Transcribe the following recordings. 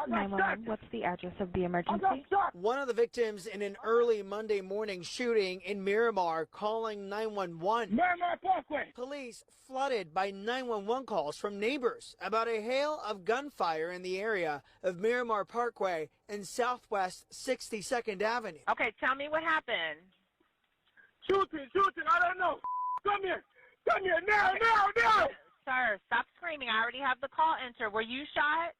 911, what's the address of the emergency? One of the victims in an early Monday morning shooting in Miramar calling 911. Miramar Parkway. Police flooded by 911 calls from neighbors about a hail of gunfire in the area of Miramar Parkway and Southwest 62nd Avenue. Okay, tell me what happened. Shooting, I don't know. Come here, now. Sir, stop screaming. I already have the call entered. Were you shot?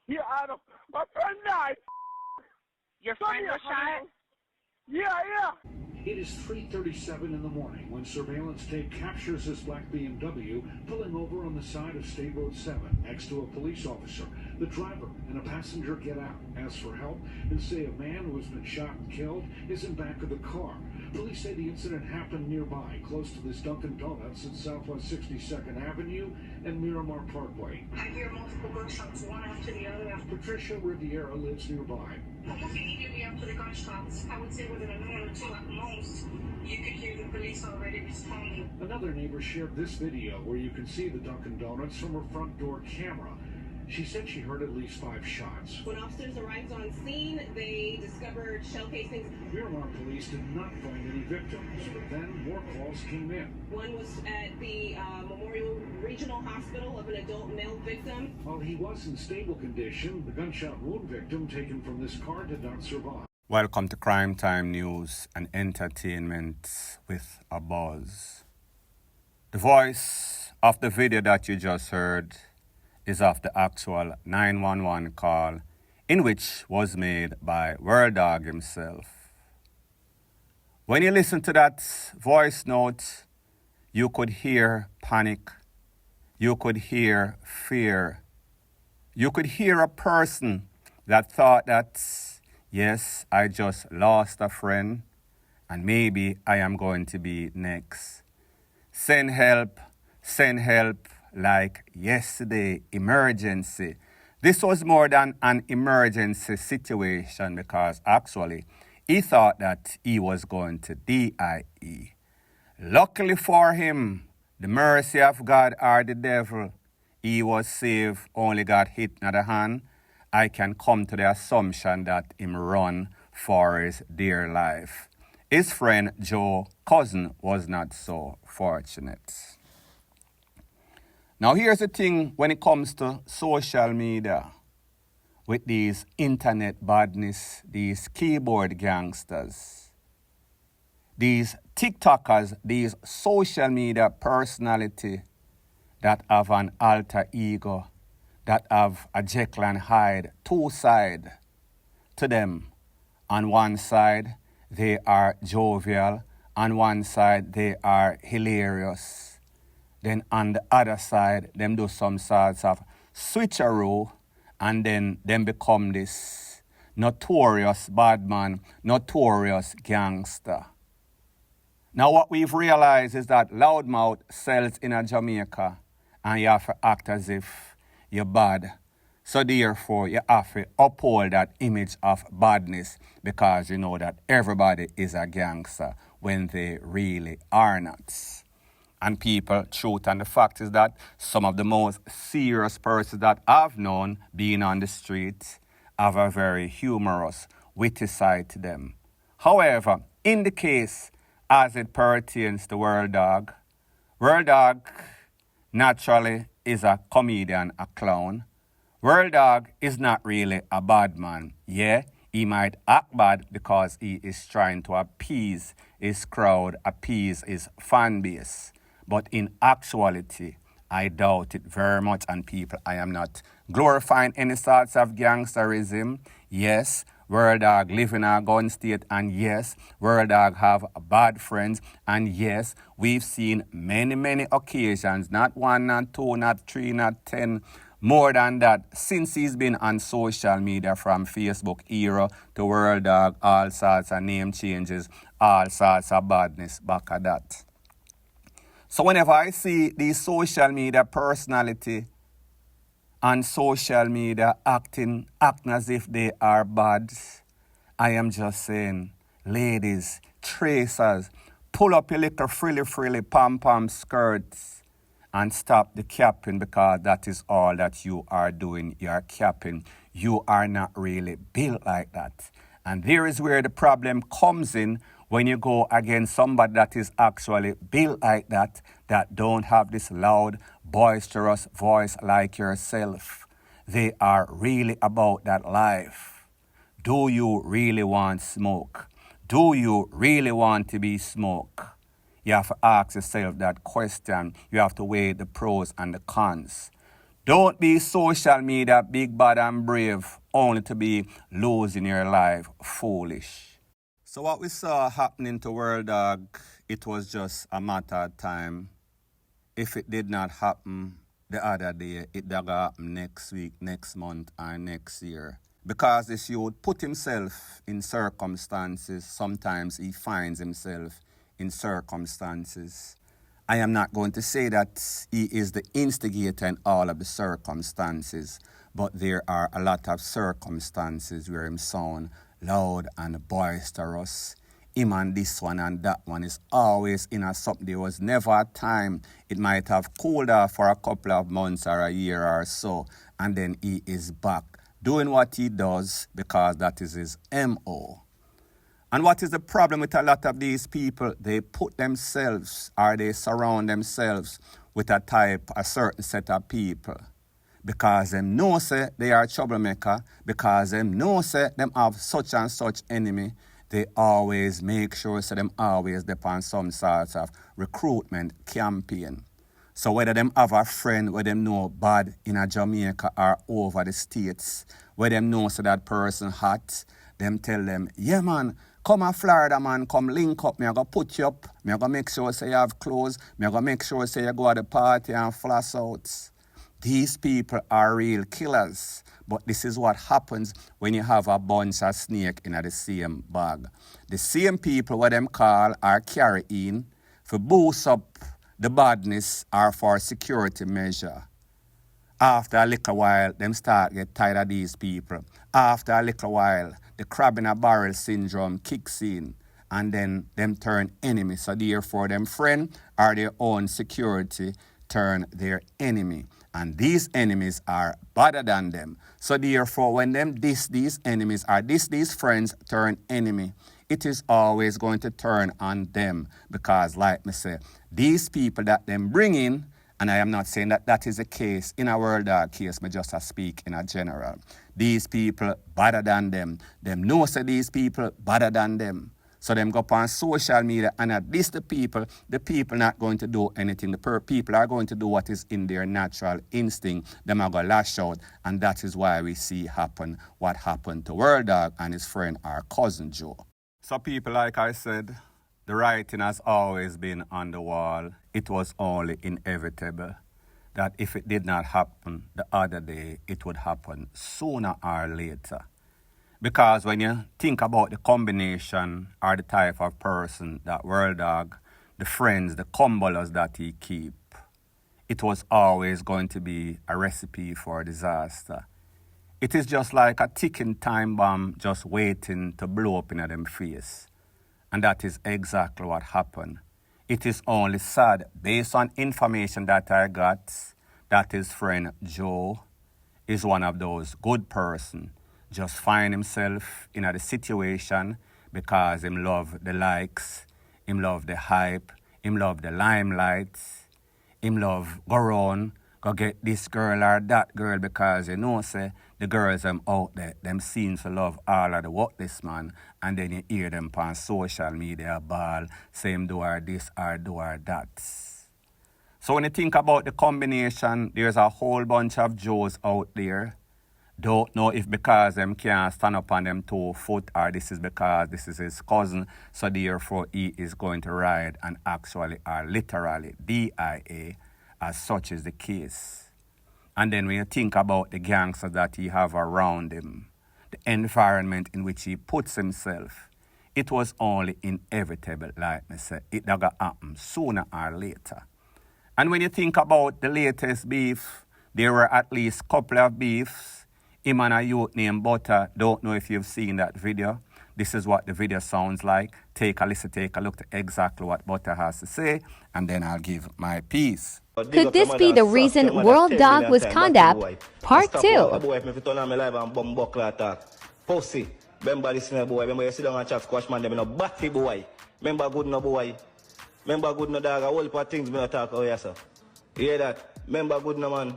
Yeah, I don't. My friend died. Your friend was shot? Yeah. It is 3:37 in the morning when surveillance tape captures this black BMW pulling over on the side of State Road 7 next to a police officer. The driver and a passenger get out, ask for help, and say a man who has been shot and killed is in back of the car. Police say the incident happened nearby, close to this Dunkin' Donuts at Southwest 62nd Avenue and Miramar Parkway. I hear multiple gunshots, one after the other. Patricia Riviera lives nearby. Almost immediately after the gunshots, I would say within a minute or two at most, you could hear the police already responding. Another neighbor shared this video where you can see the Dunkin' Donuts from her front door camera. She said she heard at least 5 shots. When officers arrived on scene, they discovered shell casings. Miramar police did not find any victims, but then more calls came in. One was at the Memorial Regional Hospital of an adult male victim. While he was in stable condition, the gunshot wound victim taken from this car did not survive. Welcome to Crime Time News and Entertainment with a Buzz. The voice of the video that you just heard is of the actual 911 call in which was made by DAWG himself. When you listen to that voice note, you could hear panic, you could hear fear, you could hear a person that thought that, yes, I just lost a friend and maybe I am going to be next. Send help like yesterday, emergency. This was more than an emergency situation because actually he thought that he was going to DIE. Luckily for him, the mercy of God or the devil, he was saved, only got hit in the hand. I can come to the assumption that him run for his dear life. His friend Joe cousin was not so fortunate. Now here's the thing when it comes to social media with these internet badness, these keyboard gangsters, these TikTokers, these social media personality that have an alter ego, that have a Jekyll and Hyde, 2 sides to them. On one side, they are jovial. On one side, they are hilarious. Then on the other side, them do some sorts of switcheroo, and then them become this notorious bad man, notorious gangster. Now what we've realized is that loudmouth sells in Jamaica, and you have to act as if you're bad. So therefore, you have to uphold that image of badness because you know that everybody is a gangster when they really are not. And people, truth and the fact is that some of the most serious persons that I've known being on the street have a very humorous, witty side to them. However, in the case as it pertains to DAWG naturally is a comedian, a clown. DAWG is not really a bad man. Yeah, he might act bad because he is trying to appease his crowd, appease his fan base. But in actuality, I doubt it very much. And people, I am not glorifying any sorts of gangsterism. Yes, DAWG live in a gun state. And yes, DAWG have bad friends. And yes, we've seen many occasions, not 1, not 2, not 3, not 10, more than that, since he's been on social media from Facebook era to DAWG, all sorts of name changes, all sorts of badness back at that. So whenever I see these social media personality on social media acting as if they are bad, I am just saying, ladies, tracers, pull up your little frilly pom-pom skirts and stop the capping, because that is all that you are doing. You are capping. You are not really built like that. And there is where the problem comes in when you go against somebody that is actually built like that don't have this loud, boisterous voice like yourself. They are really about that life. Do you really want smoke? Do you really want to be smoke? You have to ask yourself that question. You have to weigh the pros and the cons. Don't be social media big, bad and brave only to be losing your life foolish. So what we saw happening to World DAWG, it was just a matter of time. If it did not happen the other day, it will happen next week, next month, or next year. Because this youth put himself in circumstances, sometimes he finds himself in circumstances. I am not going to say that he is the instigator in all of the circumstances, but there are a lot of circumstances where him sound loud and boisterous. Him and this one and that one is always in a something. There was never a time it might have cooled off for a couple of months or a year or so, and then he is back doing what he does because that is his MO. And what is the problem with a lot of these people? They put themselves or they surround themselves with a certain set of people. Because them know say they are troublemaker, because them know say them have such and such enemy, they always make sure so them always depend some sort of recruitment campaign. So whether them have a friend where them know bad in a Jamaica or over the States, where them know so that person hot, them tell them, yeah man, come a Florida man, come link up, me I go put you up, me I go make sure say you have clothes, me I go make sure say you go to the party and flash out. These people are real killers. But this is what happens when you have a bunch of snakes in the same bag. The same people what them call are carrying for boost up the badness or for security measure. After a little while, them start get tired of these people. After a little while, the crab in a barrel syndrome kicks in, and then them turn enemy. So therefore, them friend or their own security turn their enemy. And these enemies are better than them. So therefore, when them these enemies or these friends turn enemy, it is always going to turn on them. Because like me say, these people that them bring in, and I am not saying that that is the case in a World DAWG case, but just to speak in a general. These people better than them. Them know say these people better than them. So them go up on social media and at least the people not going to do anything. The people are going to do what is in their natural instinct. Them are going to lash out, and that is why we see happen what happened to World DAWG and his friend, our cousin Joe. So people, like I said, the writing has always been on the wall. It was only inevitable that if it did not happen the other day, it would happen sooner or later. Because when you think about the combination or the type of person that World DAWG, the friends, the cumbalers that he keep, it was always going to be a recipe for disaster. It is just like a ticking time bomb just waiting to blow up in them face. And that is exactly what happened. It is only sad, based on information that I got, that his friend Joe is one of those good person. Just find himself in a situation because him love the likes, him love the hype, him love the limelight, him love go around, go get this girl or that girl because you know say the girls them out there, them seem to love all of the what this man, and then you hear them on social media ball, say him do or this or do or that. So when you think about the combination, there's a whole bunch of Joes out there. Don't know if because them can't stand up on them 2 foot or this is because this is his cousin, so therefore he is going to ride and actually or literally DIA as such is the case. And then when you think about the gangsters that he have around him, the environment in which he puts himself, it was only inevitable, like me say, it gonna happen sooner or later. And when you think about the latest beef, there were at least a couple of beefs. Him and a youth named Butter, don't know if you've seen that video. This is what the video sounds like. Take a listen, take a look to exactly what Butter has to say, and then I'll give my piece. Could this be the reason World Dog was kidnapped? Part 2. Pussy. Remember this boy. Remember you sit down and chat squash man. Them no batty boy. Remember good no boy. Remember good no dog. A whole lot of things me no talk. Oh yes sir. You hear that? Remember good no man.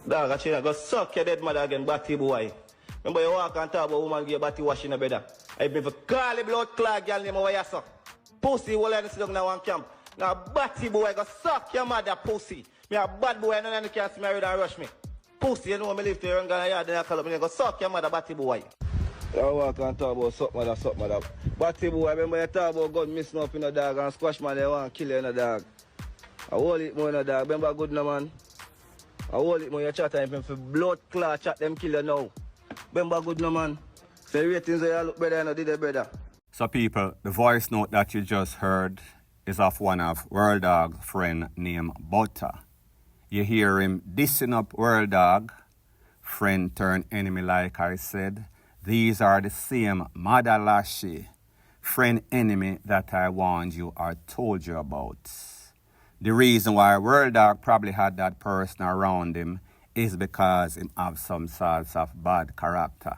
Dog a china go suck your dead mother again. Batty boy. Remember you walk and talk about woman get batty wash in the bed. I been for call the blood clot girl name. Oh yes sir. Pussy. Whole lot of sit down now one camp. Now batty boy go suck your mother pussy. Me a bad boy. None of you can see me and rush me. Pussy, you know me live to your yard, then I call up and go suck your mother, batty boy. You walk and talk about suck mother. Batty boy, remember you talk about gun missing up in a dog and squash man, they want to kill you in a dog. I hold it more in a dog, remember good no man? I hold it more, you chat and for blood clot, chat them kill you now. Remember good no man? Say ratings you look better and I did it better. So people, the voice note that you just heard is of one of World Dog friend named Butta. You hear him dissing up World Dog, friend turned enemy like I said. These are the same Madalashi, friend enemy that I warned you or told you about. The reason why World Dog probably had that person around him is because he have some sorts of bad character.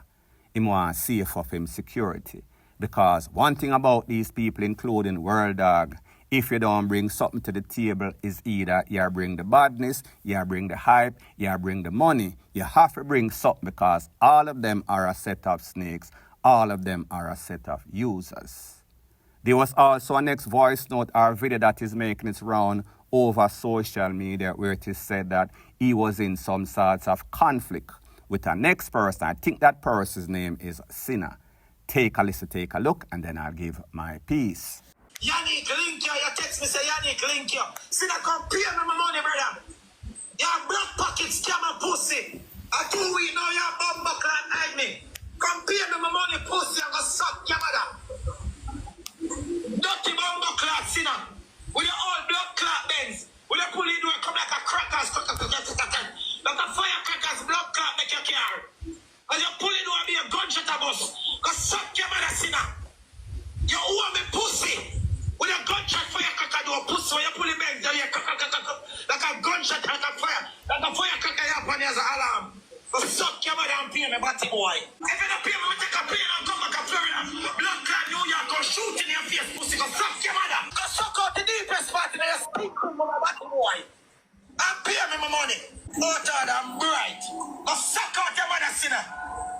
He want safe of him security. Because one thing about these people, including World Dog, if you don't bring something to the table, is either you bring the badness, you bring the hype, you bring the money. You have to bring something because all of them are a set of snakes. All of them are a set of users. There was also a next voice note or video that is making its round over social media where it is said that he was in some sorts of conflict with the next person. I think that person's name is SINNA. Take a listen, take a look, and then I'll give my piece. Yannick, link you. You text me, say Yannick, link you. See that come pay me my money, brother. You have black pocket scammer pussy. I 2 weeks now you have bomb buckle and hide me. Come pay me my money, pussy, and go suck your mother. Dirty bomb buckle and sinner. With your old blood clot bends. With your pulley do it come like a crackers. Like a firecrackers blood clot make your car. And your pulley do be a gunshot a bus. Go suck your mother, sinner. You owe me pussy. With a gunshot firecracker do a pussy when you pull it back, like a gunshot like a firecracker you have on as an alarm. Go suck your mother and pay me, batty boy. If you don't pay me, we take a plane and come back to Florida. Blood clot New York, go shoot in your face, pussy. Go suck your mother. Go suck out the deepest part in your speak, batty boy. And pay me my money. Oh, God, I'm bright. Go suck out your mother, sinner.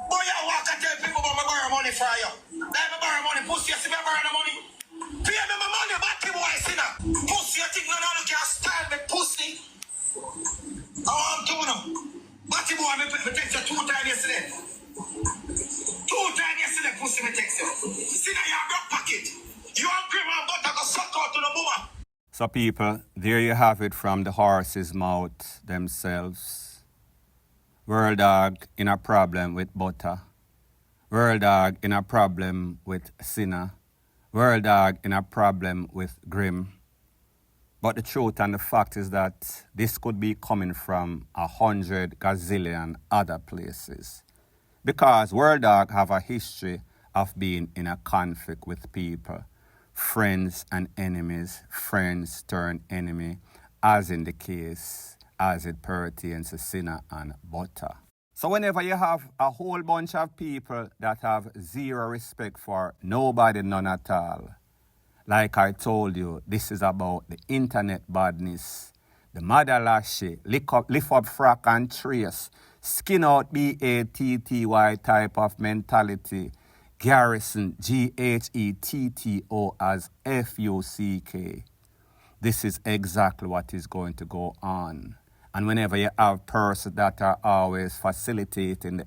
Boy, you walk and tell people about me borrow money for you. Let me borrow money, pussy, you see me borrow the money. Pay me my money, batty boy, sinner. Pussy, you think none of you can style me, pussy? I want to know. Batty boy, me text you 2 times yesterday. 2 times yesterday, pussy, me text you. Sinner, you have your pocket. You want cream and butter, go suck out to the woman. So people, there you have it from the horse's mouth themselves. World Dog in a problem with Butta. World Dog in a problem with SINNA. World Dog in a problem with Grim. But the truth and the fact is that this could be coming from 100 gazillion other places. Because World Dog have a history of being in a conflict with people. Friends and enemies, friends turn enemy, as in the case as it pertains to SINNA and Butta. So whenever you have a whole bunch of people that have zero respect for nobody, none at all, like I told you, this is about the internet badness, the Madalashi, lift up frack and trace, skin out BATTY type of mentality, Garrison, GHETTO as FUCK. This is exactly what is going to go on. And whenever you have persons that are always facilitating the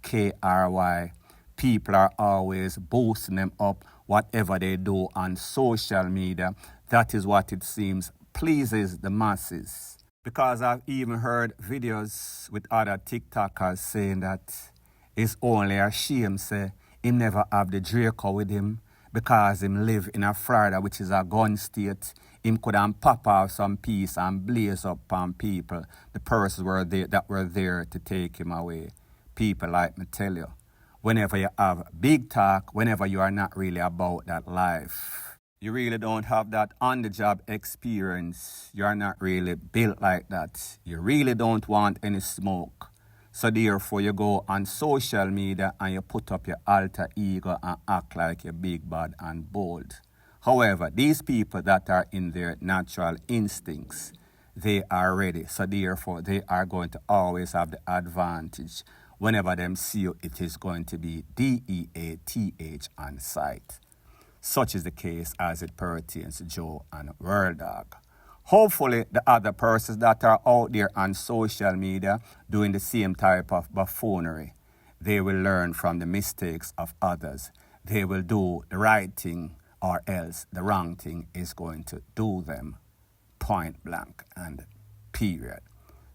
FUCKRY, people are always boosting them up, whatever they do on social media. That is what it seems pleases the masses. Because I've even heard videos with other TikTokers saying that it's only a shame, say, him never have the Draco with him because him live in a Florida, which is a gun state. Him could pop off some piece and blaze up on people. The persons were there that were there to take him away. People like me tell you, whenever you have big talk, whenever you are not really about that life, you really don't have that on-the-job experience, you're not really built like that, you really don't want any smoke, so therefore you go on social media and you put up your alter ego and act like you're big, bad, and bold. However, these people that are in their natural instincts, they are ready, so therefore they are going to always have the advantage. Whenever them see you, it is going to be DEATH on sight. Such is the case as it pertains to Joe and World Dog. Hopefully, the other persons that are out there on social media doing the same type of buffoonery, they will learn from the mistakes of others. They will do the right thing, or else the wrong thing is going to do them, point blank and period.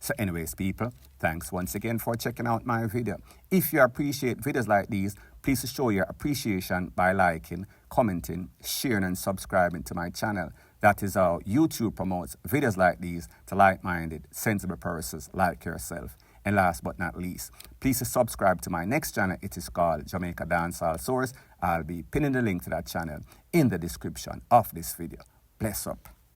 So anyways, people, thanks once again for checking out my video. If you appreciate videos like these, please show your appreciation by liking, commenting, sharing, and subscribing to my channel. That is how YouTube promotes videos like these to like-minded, sensible persons like yourself. And last but not least, please subscribe to my next channel. It is called Jamaica Dancehall Source. I'll be pinning the link to that channel in the description of this video. Bless up.